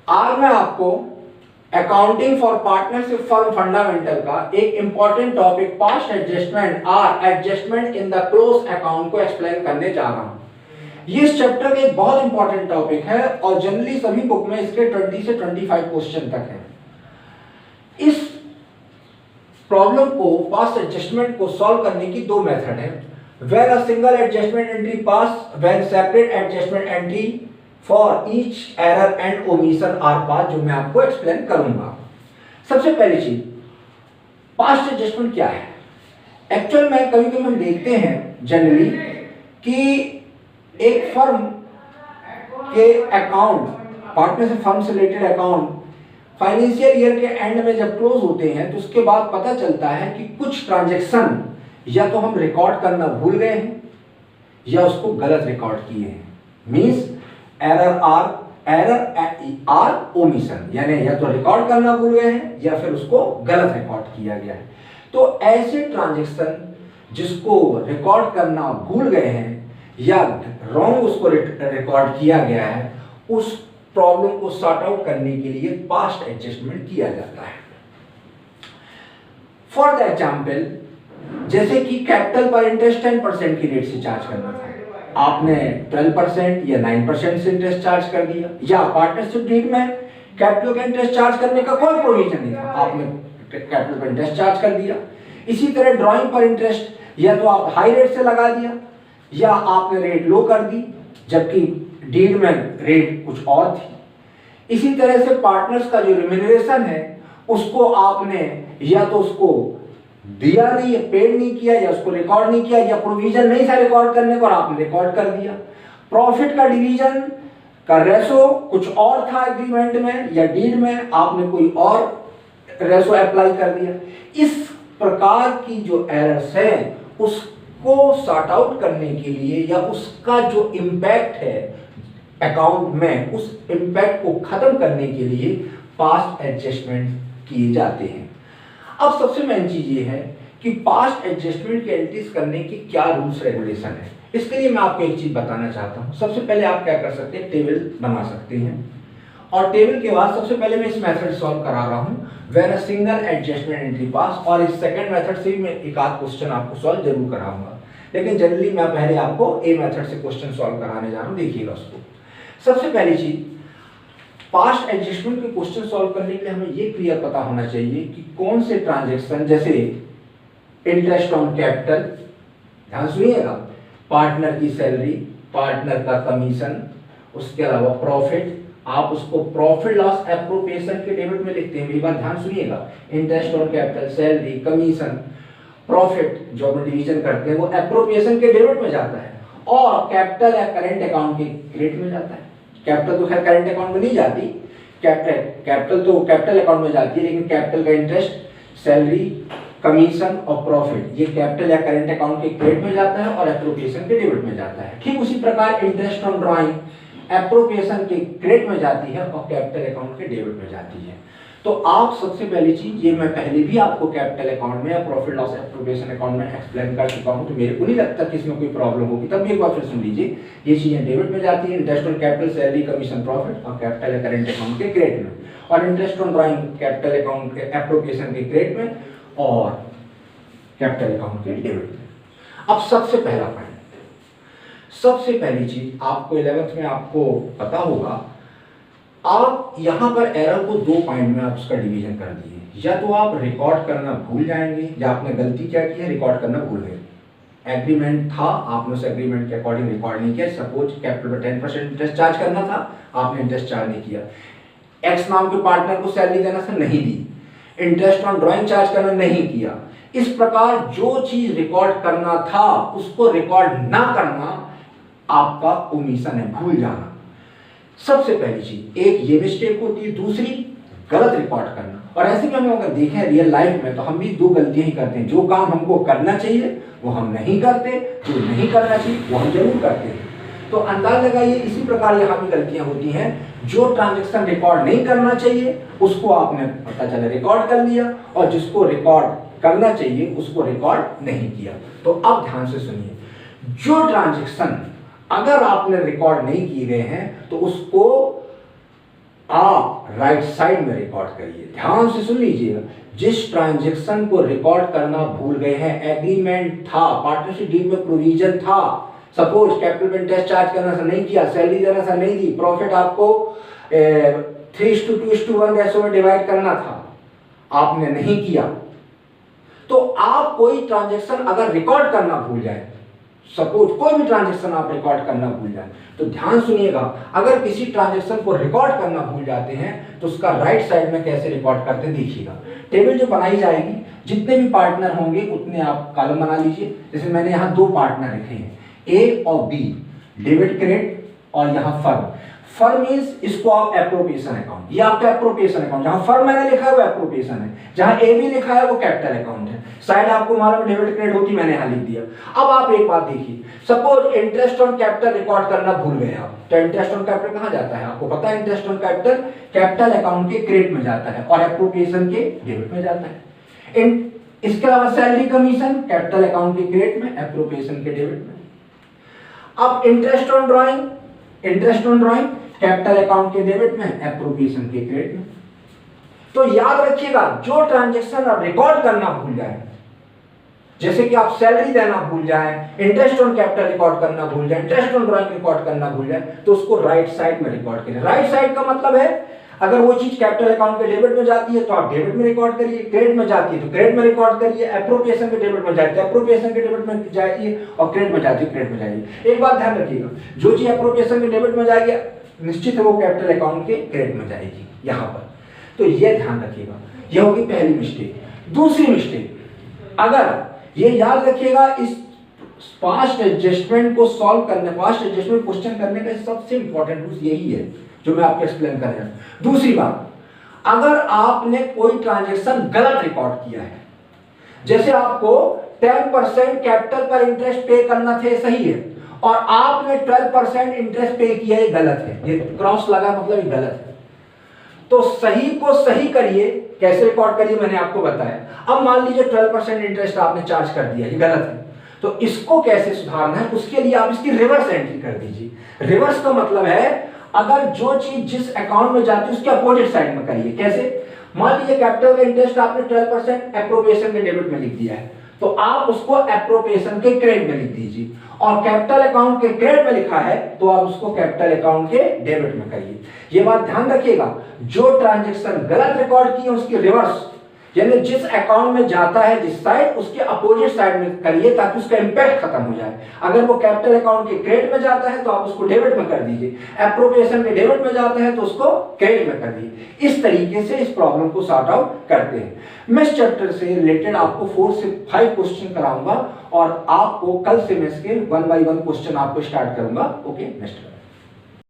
आज मैं आपको accounting for partnership firm fundamental का एक इंपॉर्टेंट टॉपिक पास्ट एडजस्टमेंट और adjustment in the close account को एक्सप्लेन करने जा रहा हूं। ये इस चैप्टर का एक बहुत इंपॉर्टेंट टॉपिक है और जनरली सभी बुक में इसके 20 से 25 क्वेश्चन तक है। इस प्रॉब्लम को पास्ट एडजस्टमेंट को सॉल्व करने की दो मेथड है। When a single adjustment entry pass, when separate adjustment entry for each error and omission are pass, जो मैं आपको एक्सप्लेन करूंगा। सबसे पहली चीज, पास्ट एडजस्टमेंट क्या है। एक्चुअल में कभी कभी हम देखते हैं जनरली कि एक फर्म के अकाउंट, पार्टनरशिप फर्म से रिलेटेड अकाउंट फाइनेंशियल ईयर के एंड में जब क्लोज होते हैं तो उसके बाद पता चलता है कि कुछ ट्रांजैक्शन या तो हम रिकॉर्ड करना भूल गए हैं या उसको गलत रिकॉर्ड किए हैं। मींस एरर आर ओमिशन, यानी या तो रिकॉर्ड करना भूल गए हैं या फिर उसको गलत रिकॉर्ड किया गया है। तो ऐसे ट्रांजैक्शन जिसको रिकॉर्ड करना भूल गए हैं या रॉन्ग उसको रिकॉर्ड किया गया है, उस प्रॉब्लम को सॉर्ट आउट करने के लिए पास्ट एडजस्टमेंट किया जाता है। फॉर द एग्जाम्पल, जैसे कि कैपिटल पर इंटरेस्ट 10% की रेट से चार्ज करना था, आपने 12% या 9% से इंटरेस्ट चार्ज कर दिया, या पार्टनरशिप डीड में कैपिटल का इंटरेस्ट चार्ज करने का कोई प्रोविजन नहीं था, आपने कैपिटल पर इंटरेस्ट चार्ज कर दिया। इसी तरह ड्राइंग पर इंटरेस्ट या तो आप हाई रेट से लगा दिया या आपने रेट लो कर दी, जबकि डीड में रेट कुछ और थी। इसी तरह से पार्टनर्स का जो रिम्यूनरेशन है उसको आपने या तो उसको दिया नहीं, पेड नहीं किया, या उसको रिकॉर्ड नहीं किया, या प्रोविजन नहीं था रिकॉर्ड करने को और आपने रिकॉर्ड कर दिया। प्रॉफिट का डिवीजन का रेशो कुछ और था एग्रीमेंट में या डीड में, आपने कोई और रेशो अप्लाई कर दिया। इस प्रकार की जो एरर्स है उसको सॉर्ट आउट करने के लिए या उसका जो इम्पैक्ट है अकाउंट में, उस इम्पैक्ट को खत्म करने के लिए पास्ट एडजस्टमेंट किए जाते हैं। अब सबसे मेन चीज ये है कि पास्ट एडजस्टमेंट की एंट्रीज करने की क्या रूल्स रेगुलेशन है। इसके लिए मैं आपको एक चीज बताना चाहता हूं। सबसे पहले आप क्या कर सकते हैं, टेबल बना सकते हैं, और टेबल के बाद सबसे पहले मैं इस मेथड सॉल्व करा रहा हूं, when a single adjustment entry पास, और इस सेकंड मेथड से भी मैं एक आध क्वेश्चन आपको सॉल्व जरूर कराऊंगा, लेकिन जनरली मैं पहले आपको ए मेथड से क्वेश्चन सॉल्व कराने जा रहा हूं। देखिएगा उसको। सबसे पहली चीज, पास्ट एडजस्टमेंट के क्वेश्चन सॉल्व करने के लिए हमें ये क्लियर पता होना चाहिए कि कौन से ट्रांजैक्शन, जैसे इंटरेस्ट ऑन कैपिटल, ध्यान सुनिएगा, पार्टनर की सैलरी, पार्टनर का कमीशन, उसके अलावा प्रॉफिट, आप उसको प्रॉफिट लॉस एप्रोप्रिएशन के डेबिट में लिखते हैं। मेरी बात ध्यान सुनिएगा, interest on capital, salary, commission, profit जो हम डिवीजन करते हैं वो एप्रोप्रिएशन के डेबिट में जाता है, और कैपिटल या करेंट अकाउंट के क्रेडिट में जाता है। कैपिटल तो खैर करंट अकाउंट में नहीं जाती, कैपिटल तो कैपिटल अकाउंट में जाती है, लेकिन कैपिटल का इंटरेस्ट, सैलरी, कमीशन और प्रॉफिट ये कैपिटल या करंट अकाउंट के क्रेडिट में जाता है और एप्रोप्रिएशन के डेबिट में जाता है। ठीक उसी प्रकार इंटरेस्ट ऑन ड्राइंग एप्रोप्रिएशन के क्रेडिट में जाती है और कैपिटल अकाउंट के डेबिट में जाती है। तो आप सबसे पहली चीज, ये मैं पहले भी आपको कैपिटल अकाउंट में या प्रॉफिट लॉस एप्रोप्रिएशन अकाउंट में एक्सप्लेन कर चुका हूं, तो मेरे को नहीं लगता कि इसमें कोई प्रॉब्लम होगी। तब भी एक बार फिर सुन लीजिए, ये चीजें डेबिट में जाती है, interest on capital, salary, commission, profit, और कैपिटल या करंट अकाउंट के क्रेडिट में, और interest on drawing capital account के एप्रोप्रिएशन के क्रेडिट में और कैपिटल अकाउंट के डेबिट में। अब सबसे पहला पॉइंट, सबसे पहली चीज आपको 11th में आपको पता होगा, आप यहां पर एरर को दो पॉइंट में आप उसका डिवीजन कर दिए। या तो आप रिकॉर्ड करना भूल जाएंगे, या आपने गलती क्या की है, रिकॉर्ड करना भूल गए। एग्रीमेंट था, आपने उस एग्रीमेंट के अकॉर्डिंग रिकॉर्ड नहीं किया। सपोज कैपिटल पर 10% इंटरेस्ट चार्ज करना था, आपने इंटरेस्ट चार्ज नहीं किया। एक्स नाम के पार्टनर को सैलरी देना था, नहीं दी। इंटरेस्ट ऑन ड्राइंग चार्ज करना नहीं किया। इस प्रकार जो चीज रिकॉर्ड करना था उसको रिकॉर्ड ना करना आपका ओमिशन है, भूल जाना। सबसे पहली चीज, एक ये मिस्टेक होती है, दूसरी गलत रिकॉर्ड करना। और ऐसे में हम अगर देखें रियल लाइफ में तो हम भी दो गलतियां ही करते हैं। जो काम हमको करना चाहिए वो हम नहीं करते, जो नहीं करना चाहिए वो हम जरूर करते हैं। तो अंदाज लगाइए, इसी प्रकार यहाँ भी गलतियां होती हैं। जो ट्रांजैक्शन रिकॉर्ड नहीं करना चाहिए उसको आपने पता चला रिकॉर्ड कर लिया, और जिसको रिकॉर्ड करना चाहिए उसको रिकॉर्ड नहीं किया। तो अब ध्यान से सुनिए, जो ट्रांजैक्शन अगर आपने रिकॉर्ड नहीं किए गए हैं तो उसको आप आप राइट साइड में रिकॉर्ड करिए। ध्यान से सुन लीजिएगा, जिस ट्रांजैक्शन को रिकॉर्ड करना भूल गए हैं, एग्रीमेंट था, पार्टनरशिप डीड में प्रोविजन था, सपोज कैपिटल इंटरेस्ट चार्ज करना से नहीं किया, सैलरी देना से नहीं दी, प्रॉफिट आपको 3:2:1 रेशो में डिवाइड करना था, आपने नहीं किया, तो आप कोई ट्रांजैक्शन अगर रिकॉर्ड करना भूल जाए, सपोज कोई भी ट्रांजैक्शन आप रिकॉर्ड करना भूल जाए, तो ध्यान सुनिएगा, अगर किसी ट्रांजैक्शन को रिकॉर्ड करना भूल जाते हैं तो उसका राइट साइड में कैसे रिकॉर्ड करते हैं देखिएगा। टेबल जो बनाई जाएगी, जितने भी पार्टनर होंगे उतने आप कॉलम बना लीजिए। जैसे मैंने यहाँ 2 पार्टनर लिखे हैं, ए और बी, डेबिट क्रेडिट, और यहाँ फर्म। फर्म मींस इसको आप एप्रोप्रिएशन अकाउंट, ये आपका एप्रोप्रिएशन अकाउंट, जहां फर्म मैंने लिखा है वो एप्रोप्रिएशन है, जहां ए भी लिखा है वो कैपिटल अकाउंट है। साइड आपको मालूम डेबिट क्रेडिट होती, मैंने यहां लिख दिया। अब आप एक बात देखिए, suppose interest on capital record करना भूल गए आप, तो इंटरेस्ट ऑन कैपिटल कहां जाता है आपको पता है? Interest on capital capital account के क्रेडिट में जाता है और एप्रोप्रिएशन के डेबिट में जाता है। इसके अलावा सैलरी कमीशन कैपिटल अकाउंट के क्रेडिट में, एप्रोप्रिएशन के डेबिट में। अब interest on drawing capital account के डेबिट में, एप्रोप्रिएशन के क्रेडिट में। तो याद रखिएगा, जो ट्रांजैक्शन आप रिकॉर्ड करना भूल जाए, जैसे कि आप सैलरी देना भूल जाए, इंटरेस्ट ऑन कैपिटल रिकॉर्ड करना भूल जाए, इंटरेस्ट ऑन ड्राइंग रिकॉर्ड करना भूल जाए, तो उसको राइट साइड में रिकॉर्ड करें। राइट साइड का मतलब है, अगर वो चीज कैपिटल अकाउंट के डेबिट में जाती है तो आप डेबिट में रिकॉर्ड करिए, क्रेडिट में जाती है तो क्रेडिट में रिकॉर्ड करिए, एप्रोप्रिएशन के डेबिट में जाती है एप्रोप्रिएशन के डेबिट में जाइए, और क्रेडिट में जाती है क्रेडिट में जाइए। एक बात ध्यान रखिएगा, जो चीज एप्रोप्रिएशन के डेबिट में जाएगी निश्चित है वो कैपिटल अकाउंट के क्रेडिट में जाएगी यहाँ पर। तो ये ध्यान रखिएगा, ये होगी पहली मिस्टेक। दूसरी मिस्टेक, अगर ये याद रखिएगा, इस पास्ट एडजस्टमेंट को सॉल्व करने, पास्ट एडजस्टमेंट क्वेश्चन करने का सबसे इंपॉर्टेंट रूल यही है जो मैं आपको एक्सप्लेन कर रहा हूं। दूसरी बात, अगर आपने कोई ट्रांजैक्शन गलत रिकॉर्ड किया है, जैसे आपको 10% कैपिटल पर इंटरेस्ट पे करना थे, सही है, और आपने 12% इंटरेस्ट पे किया, ये गलत है, ये क्रॉस लगा मतलब ये गलत है। तो सही को सही करिए, कैसे रिकॉर्ड करिए मैंने आपको बताया। अब मान लीजिए 12% इंटरेस्ट आपने चार्ज कर दिया, ये गलत है, तो इसको कैसे सुधारना है, उसके लिए आप इसकी रिवर्स एंट्री कर दीजिए। रिवर्स का मतलब है, अगर जो चीज जिस अकाउंट में जाती है उसके अपोजिट साइड में करिए। कैसे? मान लीजिए कैपिटल का इंटरेस्ट आपने 12% एप्रोप्रिएशन के डेबिट में लिख दिया है, तो आप उसको एप्रोप्रिएशन के क्रेडिट में लिख दीजिए, और कैपिटल अकाउंट के क्रेडिट में लिखा है तो आप उसको कैपिटल अकाउंट के डेबिट में करिए। ये बात ध्यान रखिएगा, जो ट्रांजैक्शन गलत रिकॉर्ड की है उसकी रिवर्स, यानी जिस अकाउंट में जाता है जिस साइड, उसके अपोजिट साइड में करिए ताकि उसका इंपैक्ट खत्म हो जाए। अगर वो कैपिटल अकाउंट के क्रेडिट में जाता है तो आप उसको डेबिट में कर दीजिए, एप्रोप्रिएशन के डेबिट में जाता है तो उसको क्रेडिट में कर दीजिए। इस तरीके से इस प्रॉब्लम को सॉर्ट आउट करते हैं। मैं इस चैप्टर से रिलेटेड आपको 4 से 5 क्वेश्चन कराऊंगा और आपको कल से मैं इसके 1 by 1 क्वेश्चन आपको स्टार्ट करूंगा। Okay, next